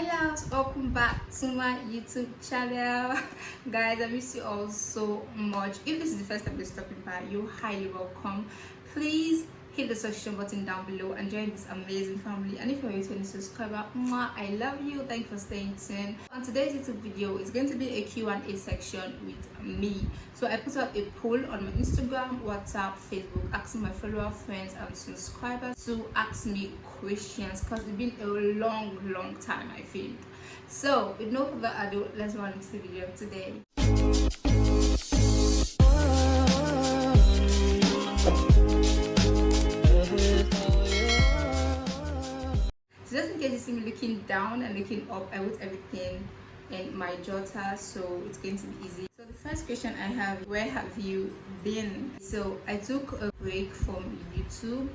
loves, welcome back to my YouTube channel. Guys, I miss you all so much. If this is the first time you're stopping by, you're highly welcome. Please hit the subscription button down below and join this amazing family. And if you're a returning subscriber, I love you. Thank you for staying tuned. On today's YouTube video, it's going to be a Q&A section with me. So I put up a poll on my Instagram, WhatsApp, Facebook, asking my follower friends and subscribers to ask me questions because it's been a long time, I feel. So with no further ado, let's run into the video today. So just in case you see me looking down and looking up, I wrote everything in my jotter, so it's going to be easy. So the first question I have, where have you been? So I took a break from YouTube,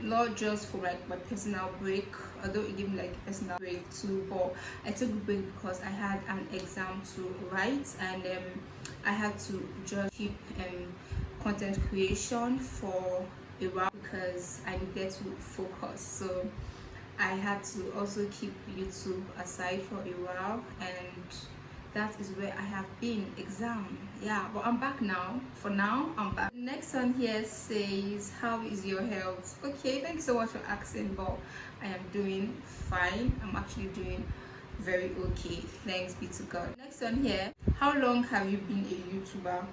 not just for like my personal break, although it gave me like a personal break too, but I took a break because I had an exam to write, and I had to just keep content creation for a while because I needed to focus. So I had to also keep YouTube aside for a while, and that is where I have been. Exam, yeah, but I'm back now. For now, I'm back. The next one here says, how is your health? Okay, thank you so much for asking, but I am doing fine. I'm actually doing very okay, thanks be to God. Next one here, how long have you been a YouTuber?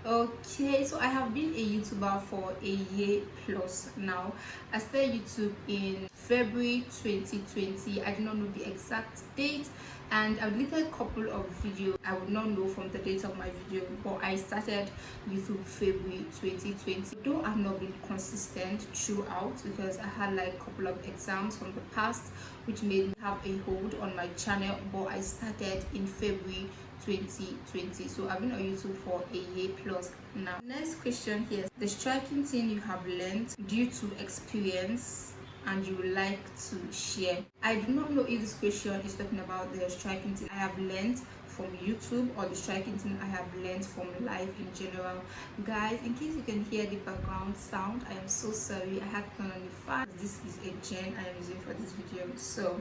Okay, so I have been a YouTuber for a year plus now. I started YouTube in February 2020. I do not know the exact date, and I deleted a couple of videos I would not know from the date of my video, but I started YouTube February 2020. Though I've not been consistent throughout because I had like a couple of exams from the past which made me have a hold on my channel, but I started in February 2020. So I've been on YouTube for a year plus now. Next question here, the striking thing you have learned due to experience and you would like to share. I do not know if this question is talking about the striking thing I have learned from YouTube or the striking thing I have learned from life in general. Guys, in case you can hear the background sound, I am so sorry. I had to turn on the fan. This is a gen I am using for this video. So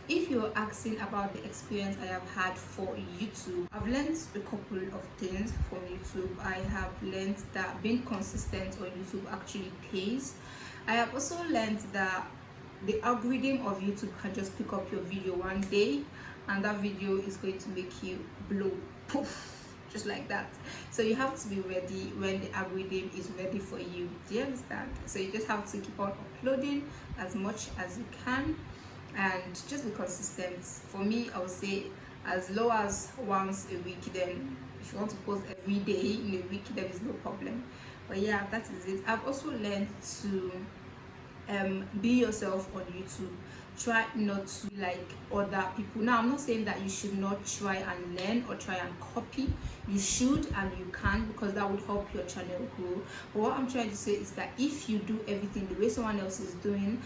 if you're asking about the experience I have had for YouTube, I've learned a couple of things from YouTube. I have learned that being consistent on YouTube actually pays. I have also learned that the algorithm of YouTube can just pick up your video one day and that video is going to make you blow, poof, just like that. So you have to be ready when the algorithm is ready for you. Do you understand? So you just have to keep on uploading as much as you can and just be consistent. For me, I would say as low as once a week. Then if you want to post every day in a week, there is no problem. But yeah, that is it. I've also learned to be yourself on YouTube. Try not to be like other people. Now, I'm not saying that you should not try and learn or try and copy. You should and you can, because that would help your channel grow. But what I'm trying to say is that if you do everything the way someone else is doing,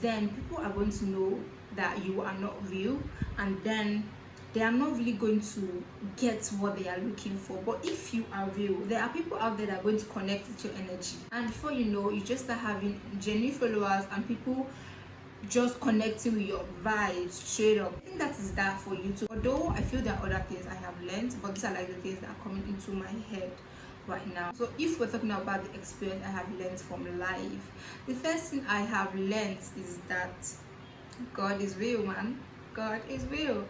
then people are going to know that you are not real, and then they are not really going to get what they are looking for. But if you are real, there are people out there that are going to connect with your energy, and before you know, you just start having genuine followers and people just connecting with your vibes straight up. I think that is that for YouTube. Although I feel there are other things I have learned, but these are like the things that are coming into my head right now. So if we're talking about the experience I have learned from life, the first thing I have learned is that God is real, man. God is real.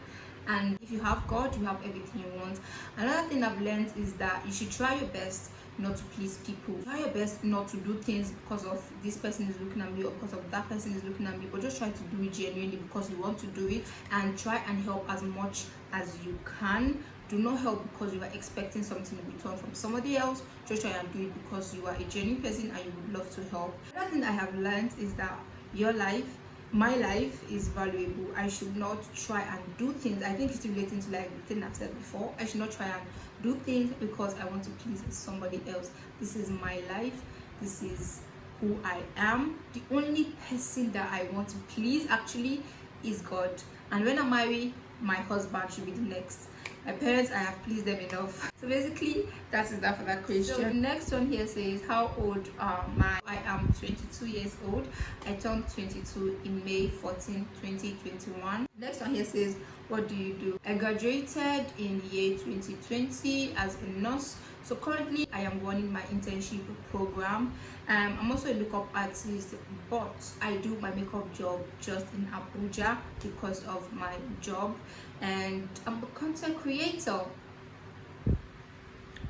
And if you have God, you have everything you want. Another thing I've learned is that you should try your best not to please people. Try your best not to do things because of this person is looking at me or because of that person is looking at me, but just try to do it genuinely because you want to do it, and try and help as much as you can. Do not help because you are expecting something in return from somebody else. Just try and do it because you are a genuine person and you would love to help. Another thing I have learned is that your life, my life, is valuable. I should not try and do things. I think it's relating to like the thing I've said before. I should not try and do things because I want to please somebody else. This is my life. This is who I am. The only person that I want to please actually is God. and when I marry, my husband should be the next. My parents, I have pleased them enough. So basically, that is that for that question. So the next one here says, how old am I? I am 22 years old. I turned 22 in May 14, 2021. Next one here says, what do you do? I graduated in the year 2020 as a nurse. So currently I am running my internship program. I'm also a makeup artist, but I do my makeup job just in Abuja because of my job, and I'm a content creator.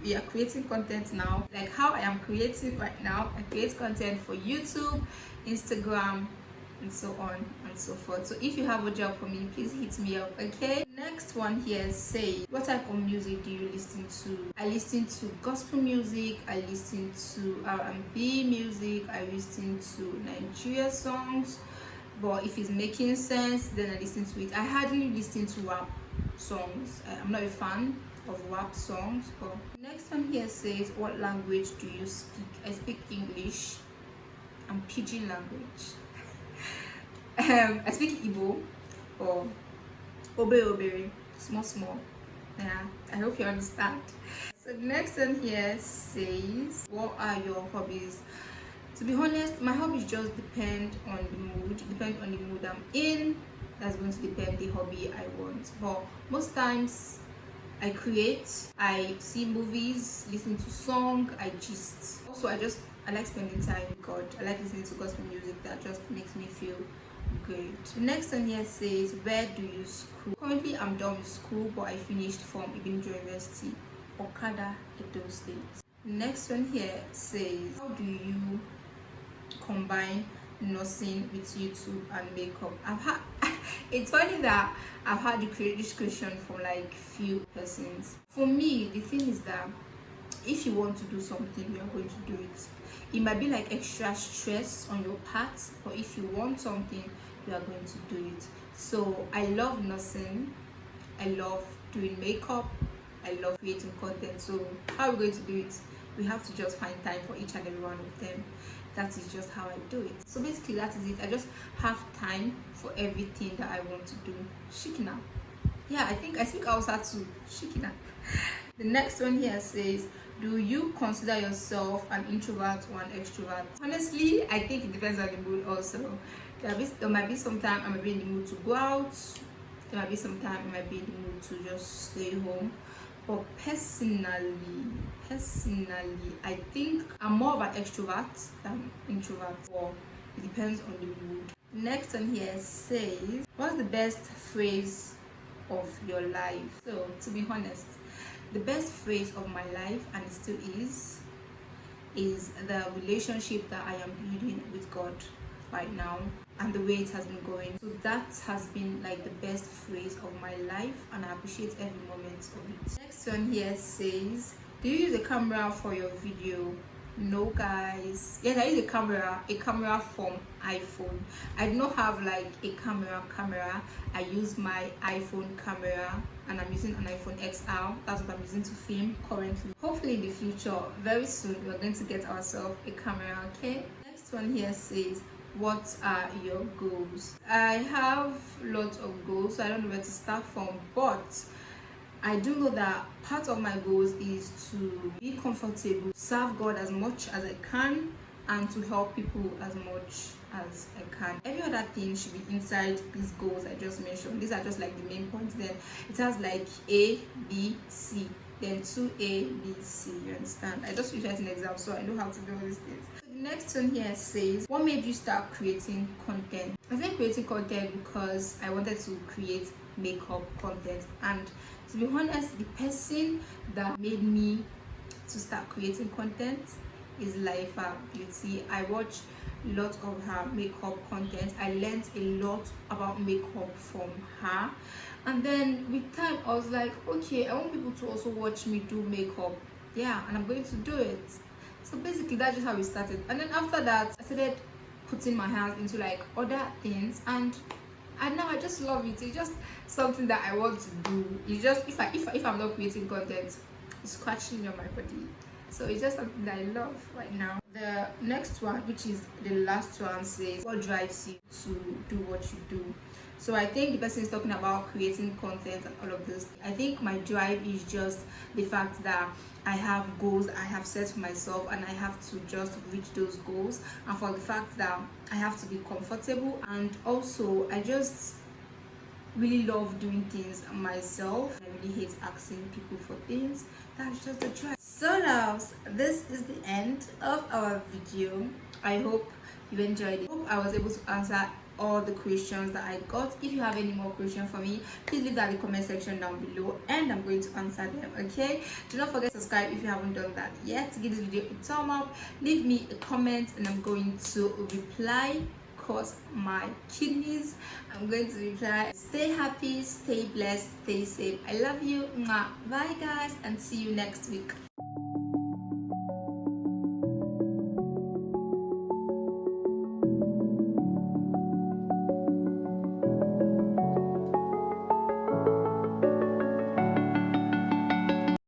We are creating content now, like how I am creating right now. I create content for YouTube, Instagram, and so on and so forth. So if you have a job for me, please hit me up. Okay, next one here says, what type of music do you listen to? I listen to gospel music, I listen to R&B music, I listen to Nigeria songs, but if it's making sense, then I listen to it. I hardly listen to rap songs. I'm not a fan of rap songs. But next one here says, what language do you speak? I speak English and Pidgin language. I speak Igbo or Obe, small. Yeah, I hope you understand. So the next one here says, what are your hobbies? To be honest, my hobbies just depend on the mood. Depend on the mood I'm in. That's going to depend the hobby I want. But most times I create, I see movies, listen to song, I gist. Also, I like spending time with God. I like listening to gospel music. That just makes me feel great. The next one here says, where do you school? Currently I'm done with school, but I finished from Ibinjo University, Okada, Edo State. The next one here says, how do you combine nursing with YouTube and makeup? It's funny that I've had to create this question from like few persons. For me, the thing is that if you want to do something, you are going to do it. It might be like extra stress on your part, but if you want something, you are going to do it. So I love nursing, I love doing makeup, I love creating content. So how are we going to do it? We have to just find time for each and every one of them. That is just how I do it. So basically that is it. I just have time for everything that I want to do. Shikina. Yeah, I think I speak Hausa too. Shikina. The next one here says, do you consider yourself an introvert or an extrovert? Honestly, I think it depends on the mood also. There might be some time I might be in the mood to go out. There might be some time I might be in the mood to just stay home. But personally, I think I'm more of an extrovert than introvert. Or it depends on the mood. Next one here says, what's the best phrase of your life? So to be honest, the best phrase of my life, and it still is the relationship that I am building with God right now and the way it has been going. So that has been like the best phrase of my life, and I appreciate every moment of it. Next one here says, do you use a camera for your video? No guys. Yes, I use a camera from iPhone. I do not have like a camera. I use my iPhone camera, and I'm using an iPhone XR. That's what I'm using to film currently. Hopefully in the future, very soon, we're going to get ourselves a camera. Okay, next one here says, what are your goals? I have lots of goals, so I don't know where to start from, but I do know that part of my goals is to be comfortable, serve God as much as I can, and to help people as much as I can. Every other thing should be inside these goals I just mentioned. These are just like the main points. Then it has like A, B, C, then 2A, B, C. You understand? I just finished an exam, so I know how to do all these things. The next one here says, what made you start creating content? I think creating content because I wanted to create makeup content, and to be honest, the person that made me to start creating content is Lifa Beauty. I watch a lot of her makeup content. I learned a lot about makeup from her, and then with time I was like, okay, I want people to also watch me do makeup. Yeah, and I'm going to do it. So basically that's just how it started. And then after that, I started putting my hands into like other things, and now I just love it. It's just something that I want to do. It's just if I'm not creating content, it's scratching on my body. So it's just something that I love right now. The next one, which is the last one, says, what drives you to do what you do? So I think the person is talking about creating content and all of this. I think my drive is just the fact that I have goals I have set for myself, and I have to just reach those goals, and for the fact that I have to be comfortable, and also I just really love doing things myself. I really hate asking people for things. That's just the try. So loves, this is the end of our video. I hope you enjoyed it. I hope I was able to answer all the questions that I got. If you have any more questions for me, please leave that in the comment section down below, and I'm going to answer them. Okay, do not forget to subscribe if you haven't done that yet. Give this video a thumb up, leave me a comment, and I'm going to reply. Cross my kidneys, I'm going to reply. Stay happy, stay blessed, stay safe. I love you. Mwah. Bye guys, and see you next week.